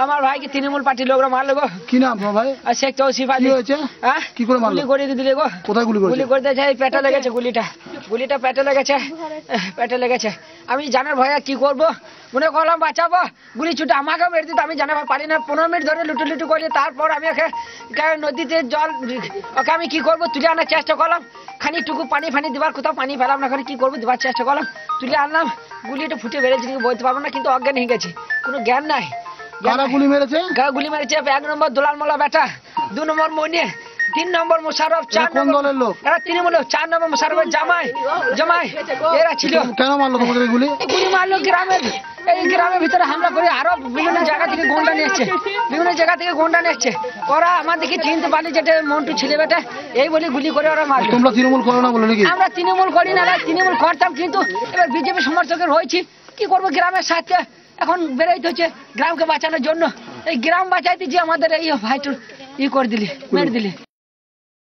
আমার ভাইকে তৃণমূল পার্টির লোকরা মারলো গো। কি নাম তোমার ভাই? আর শেখ তৌসিফ আলী। কি হয়েছে? হ্যাঁ কি করে মারলো? গুলি করে দিলে গো। কোথায় গুলি করেছে? গুলি করতে যাই পেটে লেগেছে, গুলিটা পেটে লেগেছে। আমি জানার ভয়ে কি করব, মনে করলাম বাঁচাবো, গুলি ছুটে আমাকে মেরে দিত। আমি জানা পারি না, 15 মিনিট ধরে লুটুলুটু করি। তারপর আমি ওকে নদীতে জল, ওকে আমি কি করবো তুলে আনার চেষ্টা করলাম। খানিকটুকু পানি ফানি দেবার, কোথাও পানি পেলাম না, কি করবো দেবার চেষ্টা করলাম, তুলে আনলাম। গুলিটা ফুটে বেড়েছে বলতে পারবো না, কিন্তু অজ্ঞান হয়ে গেছে, কোনো জ্ঞান নাই। কারা গুলি মেরেছে? গুলি মেরেছে 1 নম্বর দুলাল মোল্লা বেটা, 2 নম্বর মনি, 3 নম্বর মোশারফ, 4 কোন নম্বর দলের লোক? এরা তৃণমূল, 4 নম্বর মোশারফের জামাই এরা ছিল। কেন মারলো তোমাদের গুলি? গুলি মারলো এই গ্রামের ভিতরে হামলা করে, আরো বিভিন্ন জায়গা থেকে গুন্ডা নিয়ে এসছে। ওরা আমাদেরকে চিনতে পারলি যেটা মন্টু ছেলে বেটা, এই বলে গুলি করে ওরা মারলো। তোমরা তৃণমূল করো না বলে নাকি? আমরা তৃণমূল করি না, তৃণমূল করতাম, কিন্তু এবার বিজেপি সমর্থকের হয়েছি, কি করবো, গ্রামের সাথে এখন বেরোইতে হচ্ছে গ্রামকে বাঁচানোর জন্য। এই গ্রাম বাঁচাইতে যে আমাদের এই ভাইটুর করে দিলি, মেরে দিলি।